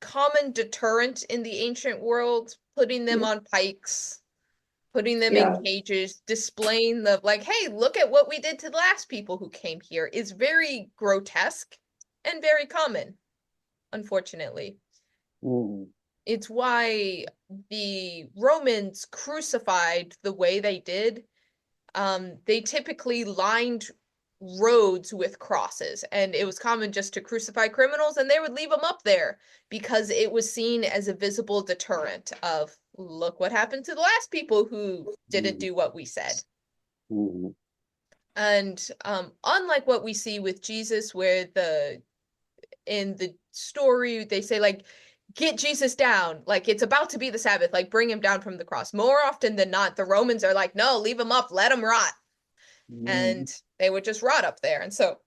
Speaker 1: common deterrent in the ancient world, putting them on pikes, putting them in cages, displaying the, like, hey, look at what we did to the last people who came here, is very grotesque and very common, unfortunately. It's why the Romans crucified the way they did. They typically lined roads with crosses, and it was common just to crucify criminals, and they would leave them up there because it was seen as a visible deterrent of, look what happened to the last people who didn't do what we said. And unlike what we see with Jesus, where in the story they say, like, get Jesus down, like it's about to be the Sabbath, like bring him down from the cross. More often than not, the Romans are like, no, leave him up, let him rot. And they would just rot up there. And so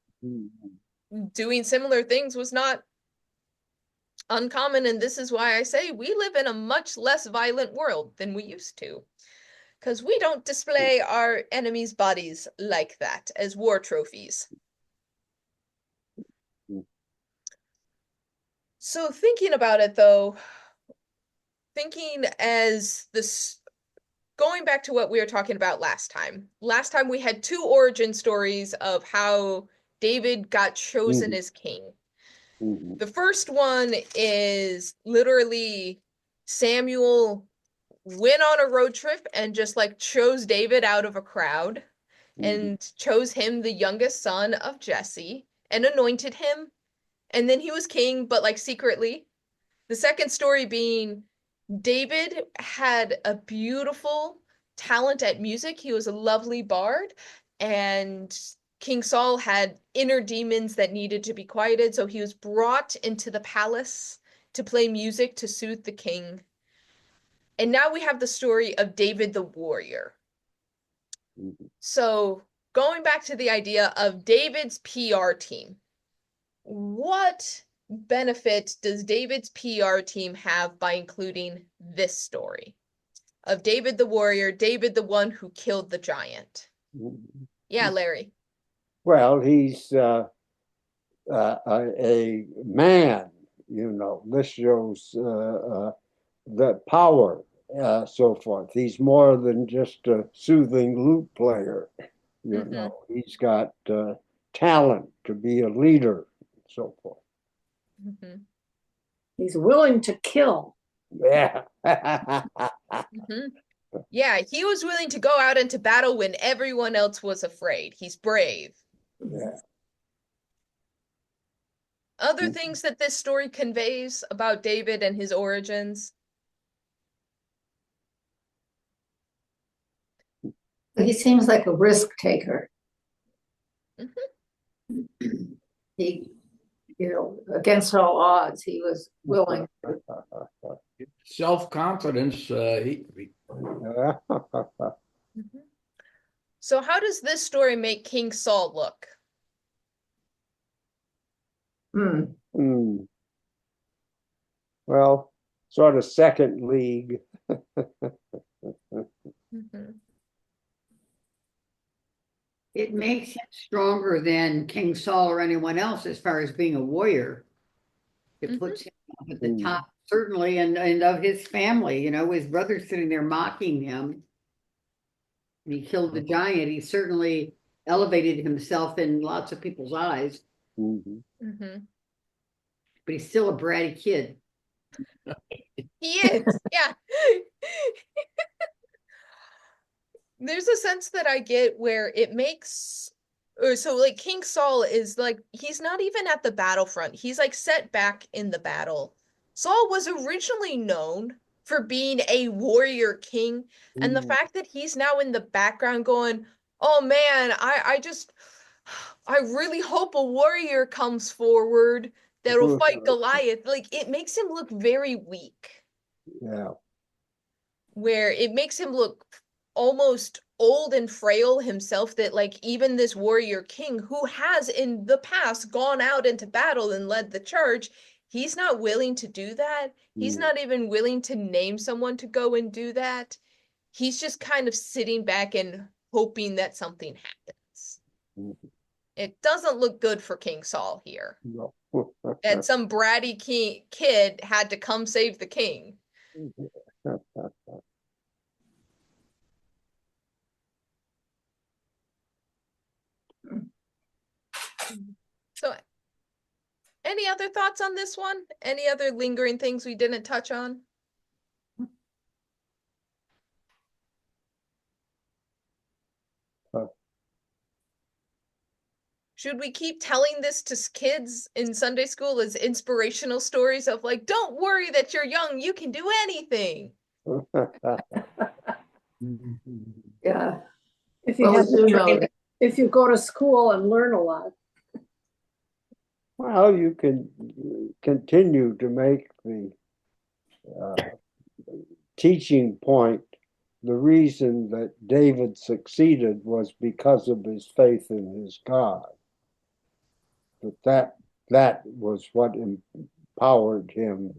Speaker 1: doing similar things was not uncommon. And this is why I say we live in a much less violent world than we used to, because we don't display our enemies' bodies like that as war trophies. So thinking about it, though, thinking as this, going back to what we were talking about last time. Last time we had two origin stories of how David got chosen as king. The first one is literally Samuel went on a road trip and just like chose David out of a crowd and chose him, the youngest son of Jesse, and anointed him. And then he was king, but like secretly. The second story being David had a beautiful talent at music. He was a lovely bard, and King Saul had inner demons that needed to be quieted, so he was brought into the palace to play music to soothe the king. And now we have the story of David the warrior. So going back to the idea of David's PR team, what benefit does David's PR team have by including this story of David the warrior, David the one who killed the giant? Yeah, Larry.
Speaker 3: Well, he's a man, you know. This shows the power, so forth. He's more than just a soothing lute player, you know. He's got talent to be a leader, and so forth.
Speaker 5: He's willing to kill.
Speaker 3: Yeah.
Speaker 1: Yeah, he was willing to go out into battle when everyone else was afraid. He's brave.
Speaker 3: Yeah.
Speaker 1: Other things that this story conveys about David and his origins.
Speaker 2: He seems like a risk taker. He, you know, against all odds, he was willing.
Speaker 6: Self-confidence,
Speaker 1: So how does this story make King Saul look?
Speaker 3: Well, sort of second league.
Speaker 4: It makes him stronger than King Saul or anyone else as far as being a warrior. It puts him up at the top, certainly, and of his family. You know, his brother's sitting there mocking him. And he killed the giant. He certainly elevated himself in lots of people's eyes. But he's still a bratty kid.
Speaker 1: He is, yeah. There's a sense that I get where it makes, or so like King Saul is like, he's not even at the battlefront. He's like set back in the battle. Saul was originally known for being a warrior king, and the fact that he's now in the background going, oh man, I really hope a warrior comes forward that'll fight Goliath. Like, it makes him look very weak.
Speaker 3: Yeah.
Speaker 1: Where it makes him look almost old and frail himself, that like even this warrior king who has in the past gone out into battle and led the charge, he's not willing to do that. He's not even willing to name someone to go and do that. He's just kind of sitting back and hoping that something happens. It doesn't look good for King Saul here.
Speaker 3: No.
Speaker 1: That some bratty kid had to come save the king. So, any other thoughts on this one? Any other lingering things we didn't touch on? Should we keep telling this to kids in Sunday school as inspirational stories of like, don't worry that you're young, you can do anything?
Speaker 2: Yeah.
Speaker 5: If you have the training, if you go to school and learn a lot.
Speaker 3: Well, you can continue to make the teaching point. The reason that David succeeded was because of his faith in his God. But that was what empowered him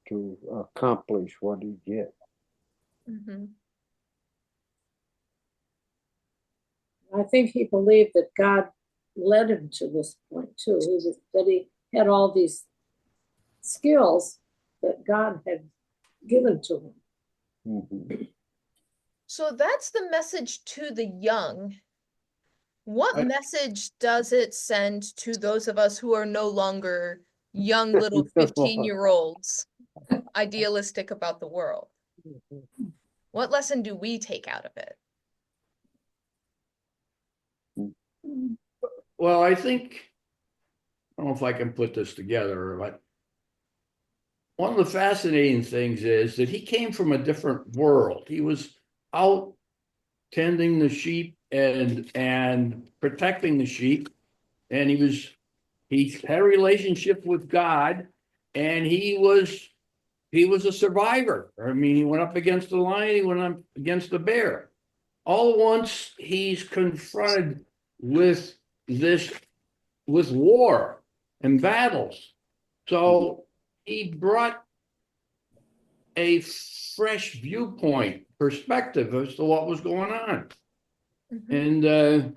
Speaker 3: to accomplish what he did.
Speaker 5: I think he believed that God led him to this point too. That he had all these skills that God had given to him.
Speaker 1: So that's the message to the young. What message does it send to those of us who are no longer young little 15-year-olds idealistic about the world? What lesson do we take out of it?
Speaker 6: well, I think, I don't know if I can put this together, but one of the fascinating things is that he came from a different world. He was out tending the sheep and protecting the sheep. And he had a relationship with God, and he was a survivor. I mean, he went up against the lion, he went up against the bear. All at once, he's confronted with war and battles. So he brought a fresh viewpoint, perspective as to what was going on. And it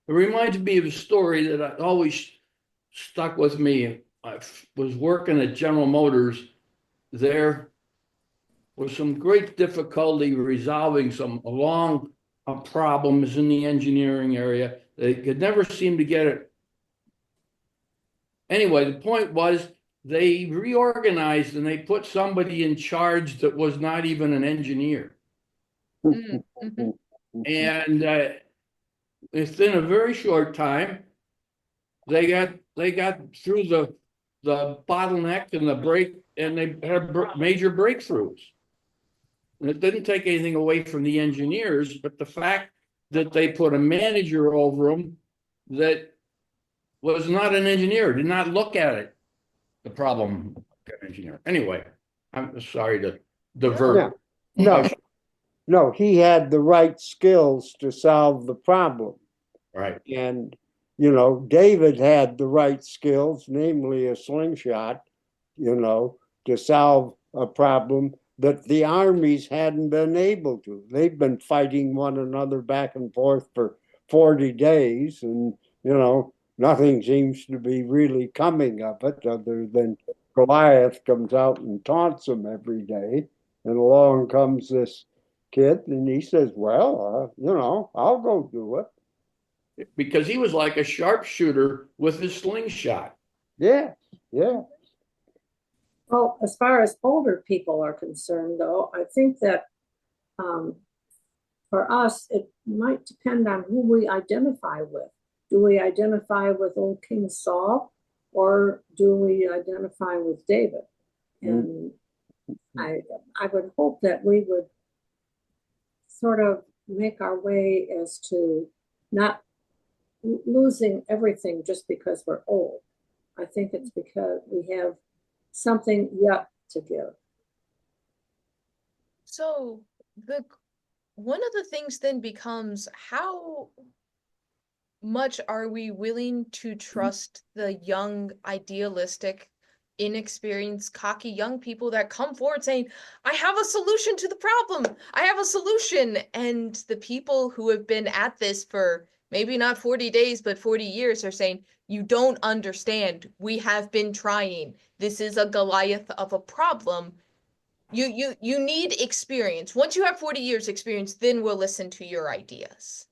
Speaker 6: reminds me of a story that always stuck with me. I was working at General Motors. There was some great difficulty resolving some long problems in the engineering area. They could never seem to get it. Anyway, the point was they reorganized and they put somebody in charge that was not even an engineer. And within a very short time, they got through the bottleneck and the break, and they had major breakthroughs. And it didn't take anything away from the engineers, but the fact that they put a manager over them that was not an engineer, did not look at it, the problem engineer. Anyway, I'm sorry to divert.
Speaker 3: No, he had the right skills to solve the problem.
Speaker 6: Right.
Speaker 3: And, you know, David had the right skills, namely a slingshot, you know, to solve a problem that the armies hadn't been able to. They've been fighting one another back and forth for 40 days, and, you know, nothing seems to be really coming of it other than Goliath comes out and taunts them every day. And along comes this kid, and he says, well, you know, I'll go do it.
Speaker 6: Because he was like a sharpshooter with his slingshot.
Speaker 3: Yeah, yeah.
Speaker 5: Well, as far as older people are concerned, though, I think that for us, it might depend on who we identify with. Do we identify with old King Saul, or do we identify with David? And I would hope that we would sort of make our way as to not losing everything just because we're old. I think it's because we have something yet to give.
Speaker 1: So one of the things then becomes, how much are we willing to trust the young, idealistic, inexperienced, cocky young people that come forward saying, I have a solution to the problem. I have a solution. And the people who have been at this for maybe not 40 days, but 40 years are saying, you don't understand. We have been trying. This is a Goliath of a problem. You need experience. Once you have 40 years experience, then we'll listen to your ideas.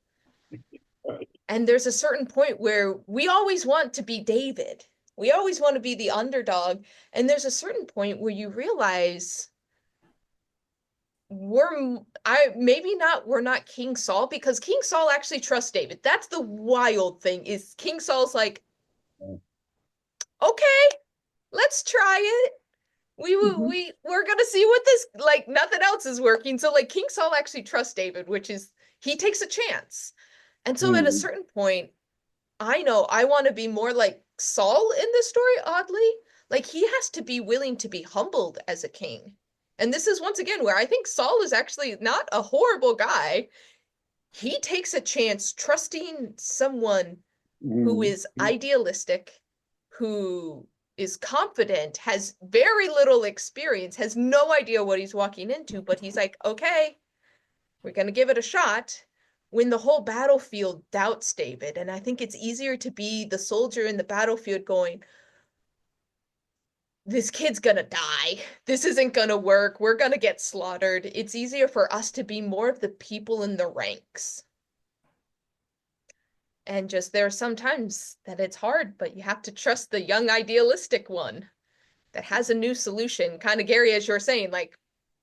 Speaker 1: And there's a certain point where we always want to be David. We always want to be the underdog. And there's a certain point where you realize we're not King Saul, because King Saul actually trusts David. That's the wild thing, is King Saul's like, okay, let's try it. We're gonna see what this, like, nothing else is working. So like King Saul actually trusts David, which is, he takes a chance. And so at a certain point, I know I want to be more like Saul in this story, oddly. Like, he has to be willing to be humbled as a king. And this is once again where I think Saul is actually not a horrible guy. He takes a chance trusting someone who is idealistic, who is confident, has very little experience, has no idea what he's walking into, but he's like, okay, we're going to give it a shot. When the whole battlefield doubts David, and I think it's easier to be the soldier in the battlefield going, this kid's gonna die. This isn't gonna work. We're gonna get slaughtered. It's easier for us to be more of the people in the ranks. And just, there are some times that it's hard, but you have to trust the young idealistic one that has a new solution. Kind of, Gary, as you're saying, like,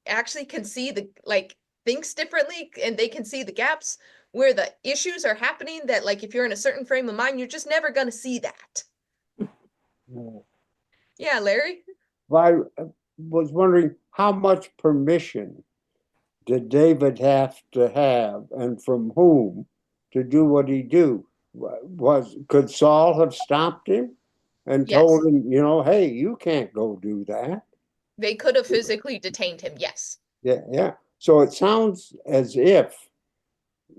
Speaker 1: actually can see the, like, thinks differently, and they can see the gaps where the issues are happening, that, like, if you're in a certain frame of mind, you're just never going to see that. Yeah, Larry?
Speaker 3: I was wondering how much permission did David have to have, and from whom, to do what he do? Could Saul have stopped him and
Speaker 1: Yes.
Speaker 3: told him, you know, hey, you can't go do that?
Speaker 1: They could have physically detained him. Yes.
Speaker 3: Yeah, yeah. So it sounds as if,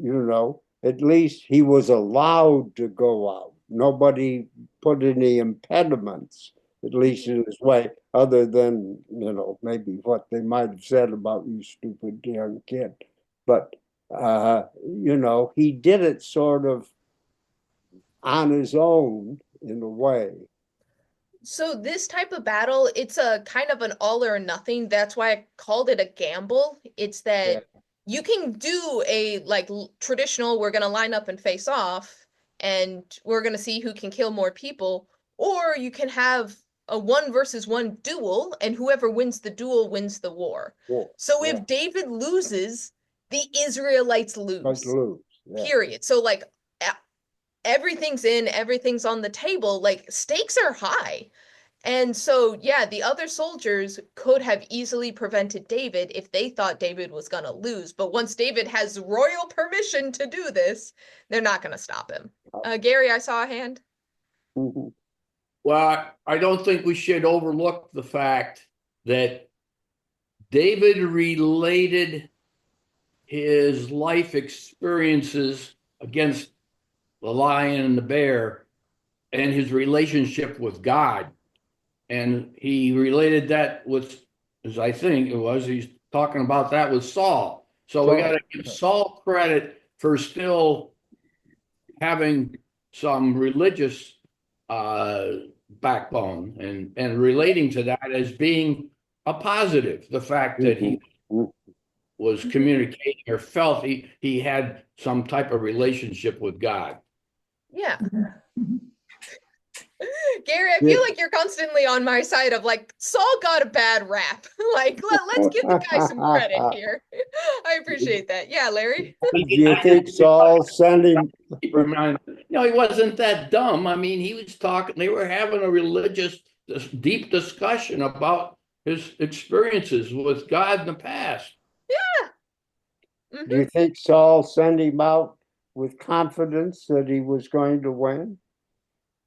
Speaker 3: you know, at least he was allowed to go out. Nobody put any impediments, at least in his way, other than, you know, maybe what they might have said about you stupid young kid. But, you know, he did it sort of on his own in a way.
Speaker 1: So this type of battle, it's a kind of an all or nothing. That's why I called it a gamble. It's
Speaker 3: Yeah.
Speaker 1: that you can do a like traditional, we're going to line up and face off and we're going to see who can kill more people, or you can have a 1 versus 1 duel and whoever wins the duel wins the war.
Speaker 3: War.
Speaker 1: So
Speaker 3: Yeah.
Speaker 1: if David loses, the Israelites
Speaker 3: Like
Speaker 1: lose.
Speaker 3: lose. Yeah.
Speaker 1: Period. So like everything's in, everything's on the table, like stakes are high. And so, yeah, the other soldiers could have easily prevented David if they thought David was going to lose. But once David has royal permission to do this, they're not going to stop him. Gary, I saw a hand.
Speaker 3: Mhm.
Speaker 6: Well, I don't think we should overlook the fact that David related his life experiences against the lion and the bear and his relationship with God. And he related that with, as I think it was, he's talking about that with Saul. So we got to give Saul credit for still having some religious backbone and relating to that as being a positive. The fact that he
Speaker 3: Mhm.
Speaker 6: was communicating or felt he had some type of relationship with God.
Speaker 1: Yeah. Gary, I
Speaker 3: Yeah.
Speaker 1: feel like you're constantly on my side of like, Saul got a bad rap. Like, let's give the guy some credit here. I appreciate that. Yeah, Larry.
Speaker 3: Do you think Saul sent him?
Speaker 6: No, he wasn't that dumb. I mean, he was talking, they were having a religious, deep discussion about his experiences with God in the past.
Speaker 1: Yeah.
Speaker 3: Do you think Saul sent him out with confidence that he was going to win?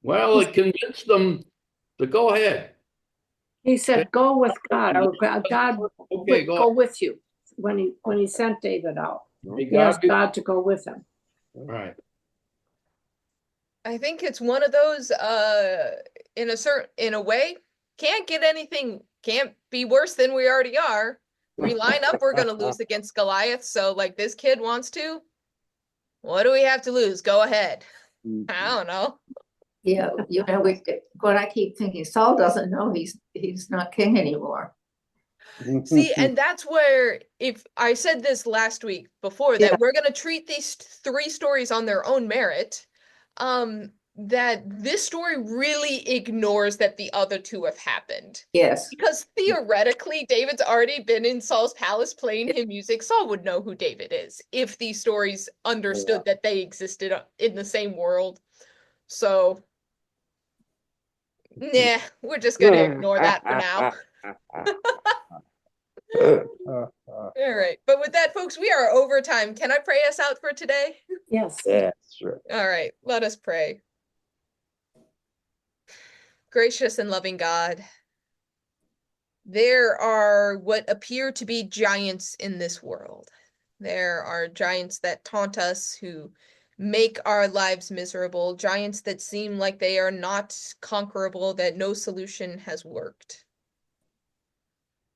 Speaker 6: Well, it convinced them to go ahead.
Speaker 5: He said, "Go with God," or God
Speaker 6: Okay,
Speaker 5: would go with you when he sent David out.
Speaker 6: Hey,
Speaker 5: He asked God to go with him.
Speaker 6: Right.
Speaker 1: I think it's one of those in a way can't be worse than we already are. We line up, we're gonna lose against Goliath, so like this kid wants to. What do we have to lose? Go ahead. I don't know.
Speaker 2: Yeah, you know, what I keep thinking, Saul doesn't know he's not king anymore.
Speaker 1: See, and that's where, if I said this last week before,
Speaker 2: Yeah.
Speaker 1: that we're gonna treat these 3 stories on their own merit, that this story really ignores that the other 2 have happened.
Speaker 2: Yes.
Speaker 1: Because theoretically, David's already been in Saul's palace playing him music. Saul would know who David is if these stories understood that they existed in the same world. So, nah, we're just gonna ignore that for now. All right. But with that, folks, we are over time. Can I pray us out for today?
Speaker 5: Yes.
Speaker 3: Yeah, sure.
Speaker 1: All right. Let us pray. Gracious and loving God, there are what appear to be giants in this world. There are giants that taunt us, who make our lives miserable, giants that seem like they are not conquerable, that no solution has worked.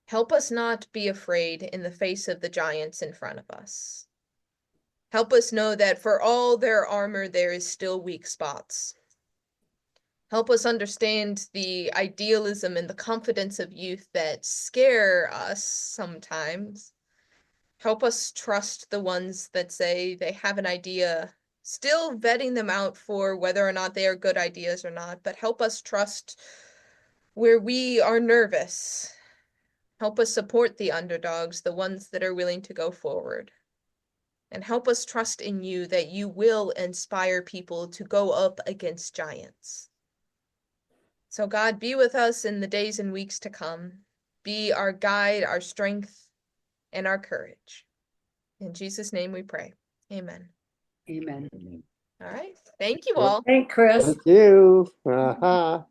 Speaker 1: Help us not be afraid in the face of the giants in front of us. Help us know that for all their armor, there is still weak spots. Help us understand the idealism and the confidence of youth that scare us sometimes. Help us trust the ones that say they have an idea, still vetting them out for whether or not they are good ideas or not, but help us trust where we are nervous. Help us support the underdogs, the ones that are willing to go forward. And help us trust in you that you will inspire people to go up against giants. So God, be with us in the days and weeks to come. Be our guide, our strength, and our courage. In Jesus' name we pray. Amen.
Speaker 4: Amen.
Speaker 1: All right. Thank you all.
Speaker 5: Thank Chris.
Speaker 3: Thank you. Uh-huh.